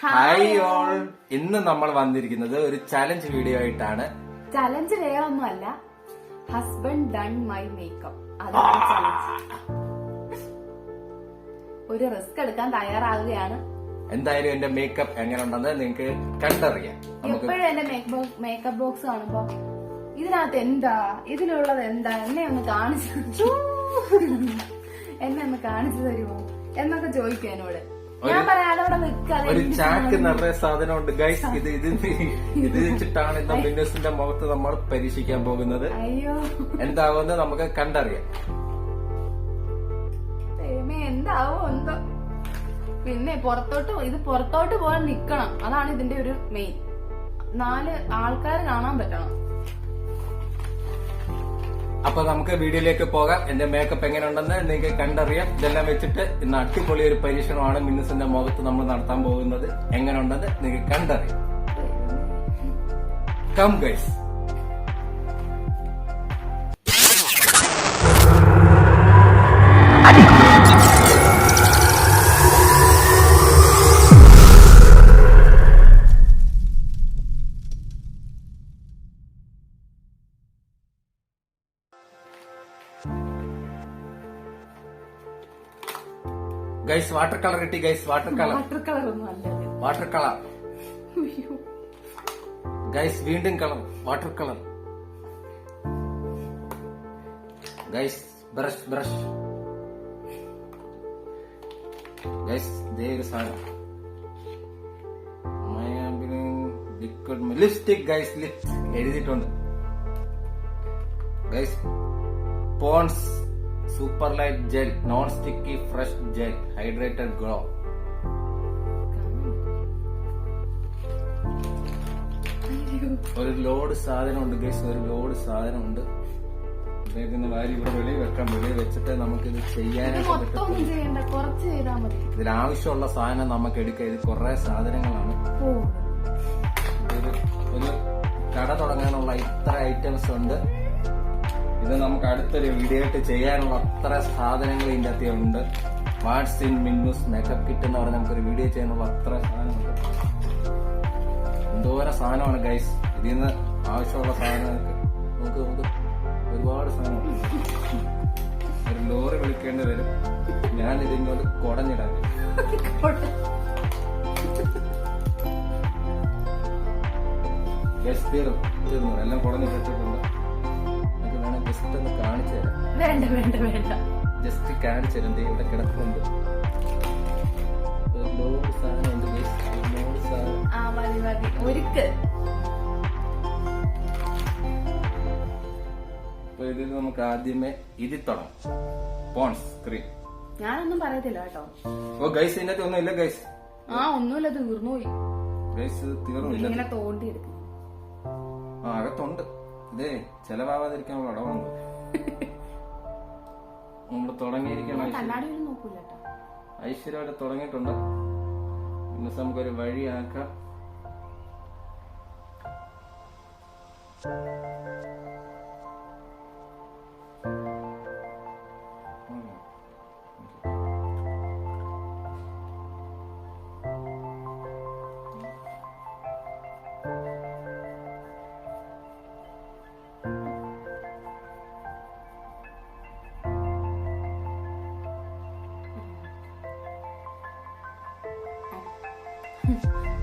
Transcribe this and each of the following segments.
Hi all. ഇന്ന് നമ്മൾ വന്നിരിക്കുന്നത് ഒരു ചലഞ്ച് വീഡിയോ ആയിട്ടാണ്. ചലഞ്ച് വേറെ ഒന്നുമല്ല, ഹസ്ബൻഡ് ഡൺ മൈ മേക്കപ്പ്. അതാണ് ചലഞ്ച്. ഒരു റിസ്ക് എടുക്കാൻ തയ്യാറാവുകയാണ്. എന്തായാലും എന്റെ മേക്കപ്പ് എങ്ങനെ ഉണ്ടെന്ന് നിങ്ങൾക്ക് കണ്ടറിയാം. എപ്പോഴും എന്റെ മേക്കപ്പ് ബോക്സ് കാണുമ്പോ ഇതിനകത്ത് എന്താ, ഇതിലുള്ളത് എന്താ, എന്നെ ഒന്ന് കാണിച്ചു തരുമോ എന്നൊക്കെ ചോദിക്കും എന്നോട്. ഞാൻ പറയാം അതവിടെ നിൽക്കാതെ ഒരു ചാക്ക് നിറയെ സാധനമുണ്ട് ഗൈസ്. ഇത് വെച്ചിട്ടാണ് ഇന്ന് മിന്നൂസിന്റെ മുഖത്ത് നമ്മൾ പരീക്ഷിക്കാൻ പോകുന്നത്. അയ്യോ, എന്താവുമെന്ന് നമുക്ക് കണ്ടറിയാം. എന്താവോ എന്തോ. പിന്നെ പുറത്തോട്ട് പോകാൻ നിക്കണം. അതാണ് ഇതിന്റെ ഒരു മെയിൻ. 4 ആൾക്കാർ കാണാൻ പറ്റണം. അപ്പൊ നമുക്ക് വീഡിയോയിലേക്ക് പോകാം. എന്റെ മേക്കപ്പ് എങ്ങനെ ഉണ്ടെന്ന് നിങ്ങൾക്ക് കണ്ടറിയാം. ഇതെല്ലാം വെച്ചിട്ട് ഇന്ന് അടിപൊളി ഒരു പരീക്ഷണമാണ് മിന്നൂസിന്റെ മുഖത്ത് നമ്മൾ നടത്താൻ പോകുന്നത്. എങ്ങനെ ഉണ്ടെന്ന് നിങ്ങൾക്ക് കണ്ടറിയാം. Come guys. Guys water colour കിട്ടി. ഗൈസ് വാട്ടർ കളർ ഒന്നും അല്ല. Water colour guys. വീണ്ടും colour water colour guys. Brush guys. ദേ ഒരു സാധനം ലിക്വിഡ് ലിപ്സ്റ്റിക് ഗൈസ്. ലിപ് എഴുതിയിട്ടുണ്ട് guys. Pond's super light gel non sticky fresh gel hydrated glow. ഒരു load സാധനമുണ്ട് ഗൈസ്. ഒരു ലോഡ് സാധനമുണ്ട്. വാരി ഇവിടെ വെളിയിൽ വെക്കാം. വെളിയിൽ വെച്ചിട്ട് നമുക്കിത് ചെയ്യാനായിട്ട് ഇതിനാവശ്യമുള്ള സാധനം നമുക്ക് എടുക്കാം. ഇത് കുറെ സാധനങ്ങളാണ്. ഒരു കട തുടങ്ങാനുള്ള ഇത്ര ഐറ്റംസ് ഉണ്ട്. ഇത് നമുക്ക് അടുത്തൊരു വീഡിയോ ആയിട്ട് ചെയ്യാനുള്ള അത്ര സാധനങ്ങൾ ഇതിന്റെ അകത്തുണ്ട്. വാട്സ് ഇൻ മിന്നൂസ് മേക്കപ്പ് കിറ്റ് എന്ന് പറഞ്ഞാൽ നമുക്കൊരു വീഡിയോ ചെയ്യാനുള്ള അത്ര സാധനമുണ്ട്. എന്തോരം സാധനമാണ് ഗൈസ്. ഇതിൽ നിന്ന് ആവശ്യമുള്ള സാധനങ്ങൾക്ക് നമുക്ക് ഒരുപാട് സാധനമുണ്ട്. ഒരു ലോറി വിളിക്കേണ്ടി വരും. ഞാൻ ഇതിനോട് കുടഞ്ഞിടാൻ ഗൈസ്. തീർന്നു. എല്ലാം കുടഞ്ഞിട്ടിട്ടുണ്ട്. ജസ്റ്റ് ഒന്ന് കാണിച്ചു തരാം. വേണ്ട. ജസ്റ്റ് കാണിച്ചു തരാം. ഇവിടെ കിടക്കുന്നുണ്ട്. ലോഡ് സാധനമുണ്ട് ഗൈസ്. ലോഡ് സാധനം ഒരുക്ക്. അപ്പൊ ഇതിൽ നമുക്ക് ആദ്യമേ ഇതിൽ തുടങ്ങാം. Pond's cream. ഞാനൊന്നും പറയത്തില്ല കേട്ടോ. ഓ ഗൈസ്, ഇതിനകത്ത് ഒന്നും ഇല്ല ഗൈസ്. ഒന്നുമില്ല, തീർന്നു പോയി ഗൈസ്. തീർന്നില്ല. ഇങ്ങനെ തോണ്ടി എടുക്കും. അകത്തുണ്ട്. ഇതേ ചെലവാകാതിരിക്കാനുള്ള അടവാണ്. നമ്മള് തുടങ്ങിയിരിക്കണം. കണ്ണാടിയൊന്നും നോക്കൂല. ഐശ്വര്യമായിട്ട് തുടങ്ങിയിട്ടുണ്ട്. പിന്നെ നമുക്കൊരു വഴിയാക്കാം.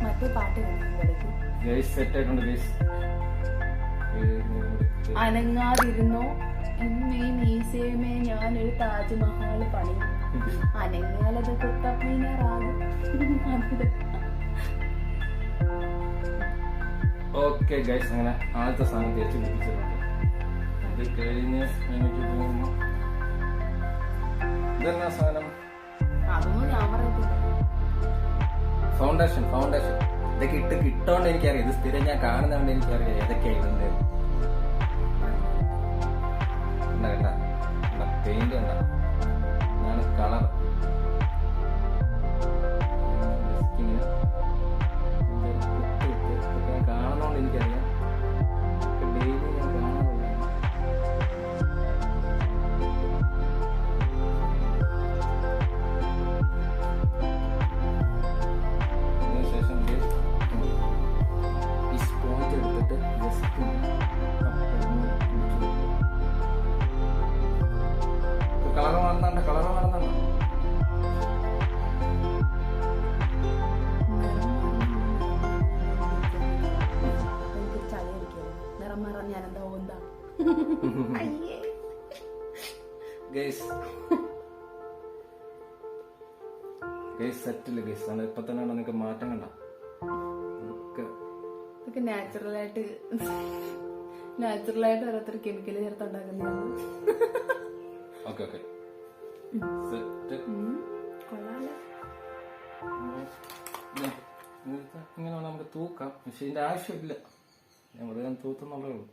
മറ്റേ പാട്ട് സെറ്റ് ആയിട്ടുണ്ട് ഗൈസ്. അനങ്ങാതിരുന്നോ എന്നീ മീസേമേ ഞാനൊരു താജ്മഹൽ പണി. അനങ്ങിയാലത് കുത്തപ്പീനറാകും. ഓക്കെ ഗൈസ്, അങ്ങനെ ആദ്യത്തെ സാധനം തേച്ച് പിടിപ്പിച്ചിട്ടുണ്ട്. അത് കഴിഞ്ഞ് എനിക്ക് തോന്നുന്നു ഇതെന്നാ സാധനം. അതൊന്നും ഞാൻ പറയത്തില്ല. ഫൗണ്ടേഷൻ. ഇതൊക്കെ ഇട്ടോണ്ട് എനിക്കറിയാം. ഇത് സ്ഥിരം ഞാൻ കാണുന്നതുകൊണ്ട് എനിക്കറിയാം ഏതൊക്കെയാ ഇതിന്റെ. പെയിന്റ് കണ്ട ഇതാണ് കളർ. കാണുന്നോണ്ട് എനിക്കറിയാം. ഡെയിലി ഞാൻ കാണാറുള്ളതാണ്. ശേഷം അയ്യേ. ഗൈസ് സെറ്റില് ഗൈസ് ആണ്. ഇപ്പൊ തന്നെ നിങ്ങൾക്ക് മാറ്റം കണ്ട ഇതൊക്കെ നാച്ചുറലായിട്ട് ഓരോരുത്തർ കെമിക്കൽ ചേർത്തുണ്ടാക്കുന്നതാണ്. Okay okay set. കൊള്ളാലോ. ഇങ്ങനെ നമുക്ക് തൂക്കാം, പക്ഷെ ഇതിന്റെ ആവശ്യമില്ല. ഞാൻ വെറുതെ തൂത്തുന്നുള്ളേ ഉള്ളൂ.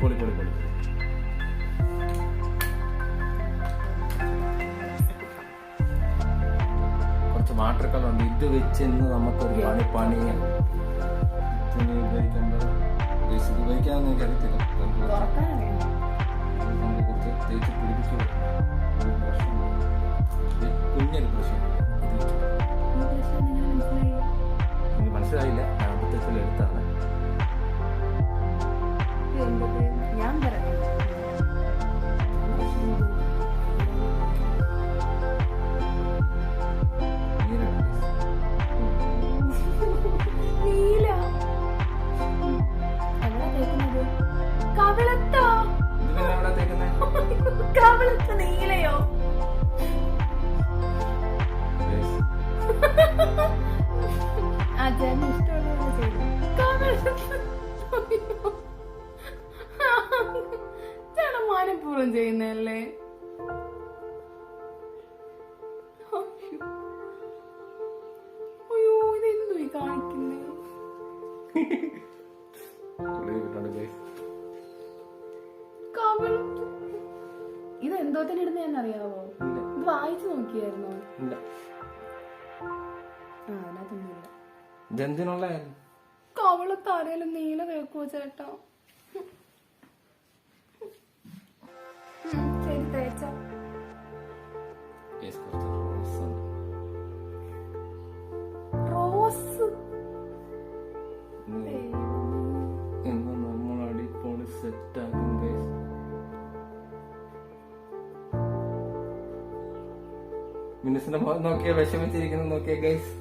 പൊളി പൊളി പൊളി. കുറച്ച് വാട്ടർ കളർ ഉണ്ട്. ഇത് വെച്ച് ഇന്ന് നമുക്കൊരു പണി ഇതിന് ഉപയോഗിക്കേണ്ടത് ഇത് ഉപയോഗിക്കാമെന്ന് എനിക്ക് അറിയത്തില്ല. നമുക്ക് കുറച്ച് തേച്ച് പിടിപ്പിച്ചു കുഞ്ഞൊരു പ്രശ്നം എനിക്ക് മനസ്സിലായില്ല. ഞാൻ അബദ്ധത്തിൽ എടുത്താണ്. ഞാൻ കവിളത്ത് നീലയോ? ചേട്ടന് ഇഷ്ടമുള്ള ചേട്ടൻ മനഃപൂർവ്വം ചെയ്യുന്നല്ലേ? അയ്യോ ഇതെന്തു ഈ കാണിക്കുന്നേ? ഇതെന്തോത്തിന് ഇടുന്നറിയാവോ? ഇത് വായിച്ചു നോക്കിയായിരുന്നോ? ഇതെന്തിനുള്ള കവള് തലയിൽ നീല തേക്കുവോ ചേട്ടാ? ശരി, തേച്ചോ. റോസ് നമ്മൾ അടിപൊളി സെറ്റ് ആക്കും ഗൈസ്. മിനുസിന്റെ മുഖം നോക്കിയാ വിഷമിച്ചിരിക്കുന്നു, നോക്കിയ ഗൈസ്.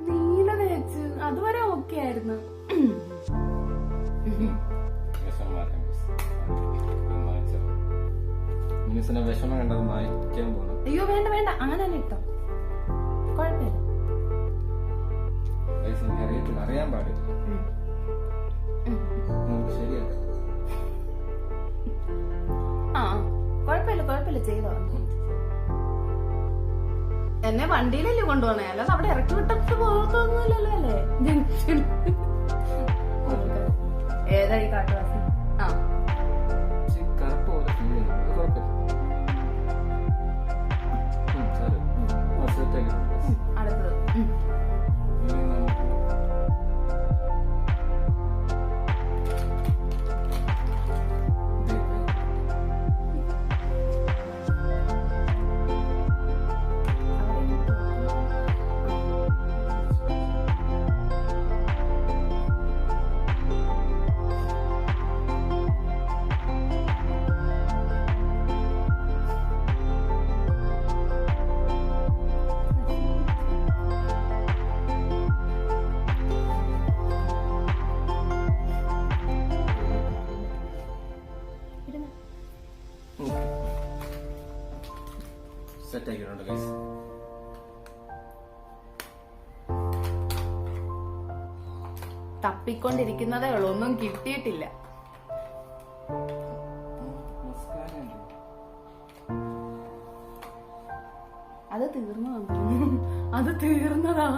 നീല തേച്ച് അതുവരെ ഓക്കെ ആയിരുന്നു. മിനുസിന്റെ വിഷമം കണ്ടത് മായ്ക്കാൻ പോകണം. അയ്യോ വേണ്ട വേണ്ട, അങ്ങനെ തന്നെ ഇട്ടോ, കുഴപ്പമില്ല. ഗൈസ് എനിക്ക് അറിയത്തില്ല, അറിയാൻ പാടില്ല. ശരിയല്ല. ആ കുഴപ്പമില്ല കുഴപ്പമില്ല, ചെയ്തോ. എന്നെ വണ്ടിയിലല്ലേ കൊണ്ടുപോണേ, അല്ലാതെ അവിടെ ഇറക്കി വിട്ടിട്ട് പോകത്തൊന്നുമില്ലല്ലോ അല്ലേ ജംഗ്ഷൻ. ഏതായി കാട്ടുവാസി? ആ കറുപ്പ് പോലെ ഫീൽ ചെയ്യുന്നു, അത് കുഴപ്പമില്ല. അടുത്തത് സെറ്റ് ആക്കിയിട്ടുണ്ട് ഗൈസ്. തപ്പിക്കൊണ്ടിരിക്കുന്നതേ ഉള്ളൂ, ഒന്നും കിട്ടിയിട്ടില്ല. അത് തീർന്നതാ, അത് തീർന്നതാ,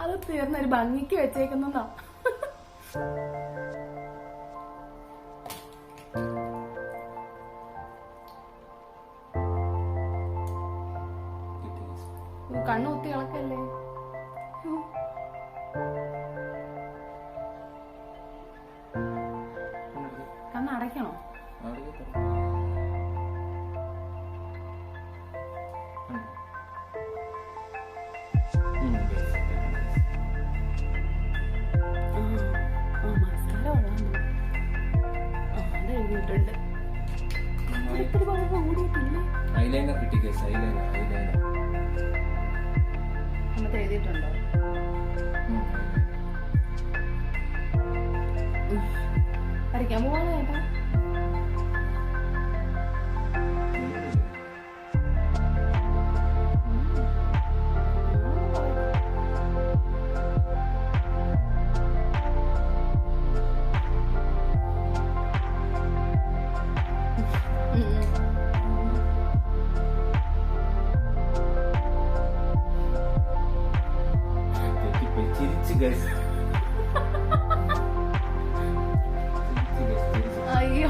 അത് തീർന്ന ഒരു ഭംഗിക്ക് വെച്ചേക്കുന്നതാ. കണ്ണുകുത്തി ഇളക്കല്ലേ. കണ്ണടയ്ക്കണോ? മസാല എഴുതിയിട്ടുണ്ട്. ഐലൈനർ കിട്ടി ഗൈസ്, ഐലൈനർ എന്നിട്ട് എഴുതിയിട്ടുണ്ടോ? വരയ്ക്കാൻ പോവാണ് ചേട്ടാ. അയ്യോ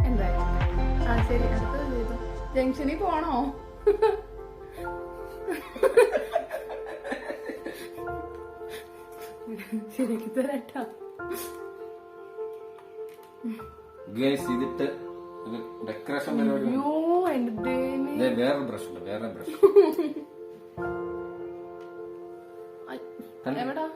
എന്തായാലും ആ ശരി, അടുത്തത് ചെയ്തു. ജംഗ്ഷനിൽ പോണോ? ശരിക്ക് തരട്ടാ ഗൈസ്. ഇതിട്ട് ഡെക്കറേഷൻ പരിപാടി. അയ്യോ എന്റെ വേറെ ബ്രഷ് ഉണ്ട്, വേറെ ബ്രഷ്. എവിടാ?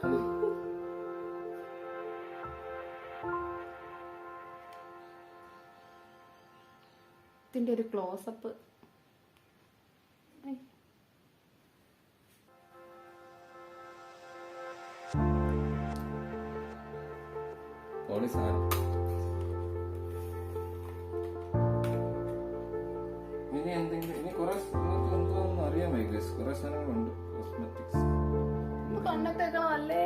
ഇതിന്റെ ഒരു ക്ലോസപ്പ്. ഇനി എന്തെങ്കിലും, ഇനി കുറെ എന്തോന്നും അറിയാമോ ഗൈസ്? കുറെ സാധനങ്ങളുണ്ട്, കോസ്മെറ്റിക്സ്. കണ്ണത്തേക്കണല്ലേ?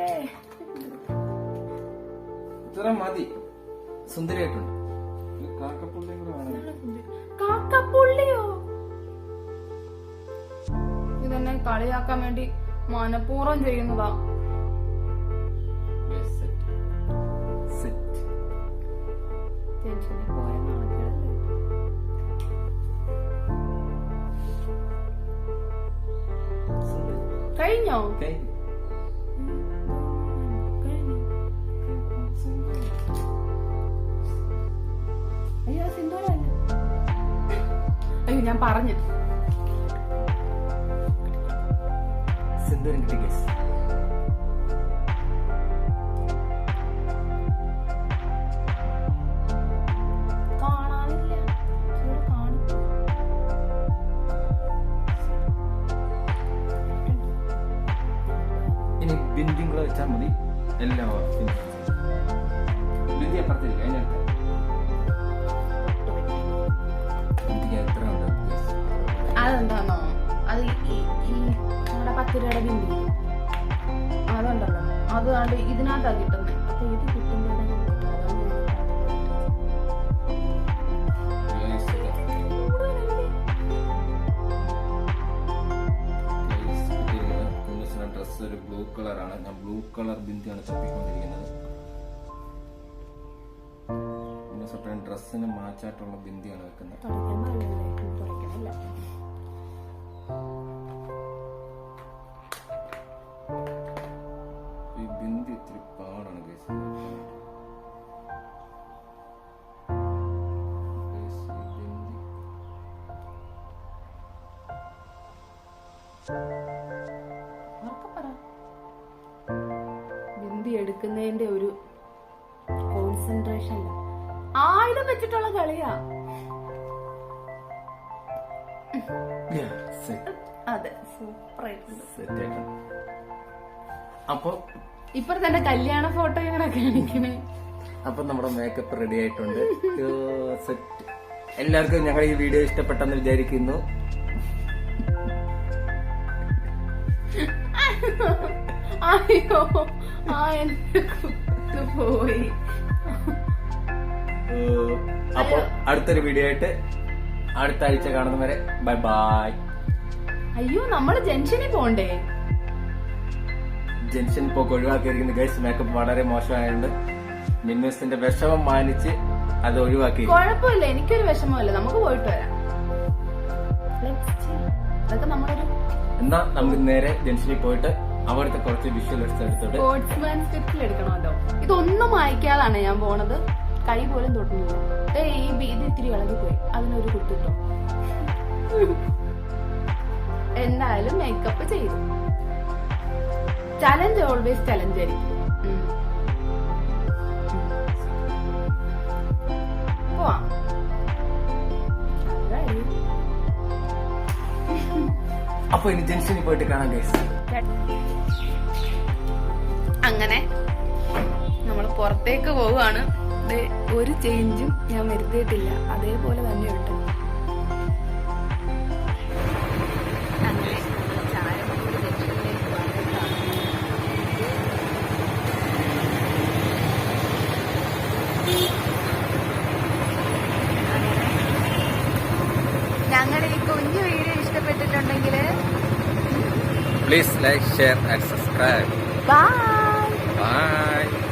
ഇത്ര മതി, സുന്ദരിയായിട്ടുണ്ട്. കാക്കപ്പുള്ളിയും കൂടെ വേണം. കാക്കപ്പുള്ളിയോ? ഇതെന്നെ കളിയാക്കാൻ വേണ്ടി മനഃപൂർവ്വം ചെയ്യുന്നതാ. ടെൻഷനിൽ പോയ നാട്ടിലല്ലേ. കഴിഞ്ഞോ? കഴിഞ്ഞു. അയ്യോ സിന്ദൂരല്ല. അയ്യോ ഞാൻ പറഞ്ഞു. സിന്ദൂരം കിട്ടി ഗൈസ്. കാണാനില്ല. കാണിച്ചു. ഇനി ബിന്ദിയും കൂടെ വെച്ചാൽ മതി. എല്ലാം ബിന്ദി അപ്പുറത്തിരിക്കും. അതിനടുത്ത് ബിന്ദിക്ക് എത്ര ഉണ്ട്? അതെന്താന്നോ, അത് നമ്മുടെ 10 രൂപയുടെ ബിന്ദി അതുണ്ടല്ലോ, അത് കണ്ട് ഇതിനകത്താ കിട്ടുന്നത്. അപ്പൊ ഇത് കിട്ടുമ്പോൾ ഡ്രസ് ഒരു ബ്ലൂ കളറാണ്. ഞാൻ ബ്ലൂ കളർ ബിന്ദിയാണ് തപ്പിക്കൊണ്ടിരിക്കുന്നത്. ഡ്രസ്സിന് മാച്ചായിട്ടുള്ള ബിന്ദിയാണ് വെക്കുന്നത്. ഈ ബിന്ദി ഇത്തിരി പാടാണ് ഗൈസ്. ബിന്ദി എടുക്കുന്നതിന്റെ ഒരു കോൺസെൻട്രേഷൻ ആയുധം വെച്ചിട്ടുള്ള കളിയാ. അതെ, സൂപ്പർ ആയിട്ടുണ്ട്. അപ്പൊ ഇപ്പഴത്തെ എന്റെ കല്യാണ ഫോട്ടോ ഇങ്ങനെ കാണിക്കണേ. അപ്പൊ നമ്മുടെ മേക്കപ്പ് റെഡി ആയിട്ടുണ്ട്. സെറ്റ്. എല്ലാവർക്കും ഞങ്ങൾ ഈ വീഡിയോ ഇഷ്ടപ്പെട്ടെന്ന് വിചാരിക്കുന്നു. അയ്യോ ആ എന്നെ പോയി. അപ്പൊ അടുത്തൊരു വീഡിയോ ആയിട്ട് അടുത്ത ആഴ്ച കാണുന്നവരെ ബൈ ബൈ. അയ്യോ നമ്മള് ജംഗ്ഷനിൽ പോണ്ടേ? ജംഗ്ഷൻ പോക്ക് ഒഴിവാക്കിയിരിക്കുന്ന ഗൈസ്. മേക്കപ്പ് വളരെ മോശമായുണ്ട്. മിന്നൂസിന്റെ വിഷമം മാനിച്ച് അത് ഒഴിവാക്കി. കുഴപ്പമില്ല, എനിക്കൊരു വിഷമമില്ല, നമുക്ക് പോയിട്ട് വരാം. അതൊക്കെ നമ്മളൊരു എന്നാ നമുക്ക് നേരെ ജംഗ്ഷനിൽ പോയിട്ട് അവിടുത്തെ കുറച്ച് വിഷ്വൽസ് എടുത്തോട്ട് സ്പോർട്സ്മാൻ സ്പിരിറ്റിൽ എടുക്കണമല്ലോ. ഇതൊന്നും വായിക്കാതാണ് ഞാൻ പോണത്. കൈ പോലും തൊട്ടുന്നില്ല. ഈ ഇത് ഇത്തിരി ഇളകിപ്പോയി, അതിനൊരു കുത്തിട്ടോ. എന്തായാലും മേക്കപ്പ് ചെയ്തു. ചലഞ്ച് ഓൾവേസ് ചലഞ്ച് ആയിരിക്കും. പോവാം. അപ്പൊ ഇനി ജംഗ്ഷനിൽ പോയിട്ട് കാണാം ഗൈസ്. അങ്ങനെ നമ്മൾ പുറത്തേക്ക് പോവുകയാണ്. ഒരു ചേഞ്ചും ഞാൻ വരുത്തിയിട്ടില്ല, അതേപോലെ തന്നെ ഉണ്ട്. അങ്ങനെ ചാരമൂട് ജംഗ്ഷനിലേക്ക് വന്നിട്ടാണ്. ഞങ്ങളുടെ ഈ കുഞ്ഞു വീഡിയോ ഇഷ്ടപ്പെട്ടിട്ടുണ്ടെങ്കിൽ please like, share and subscribe. Bye. Bye.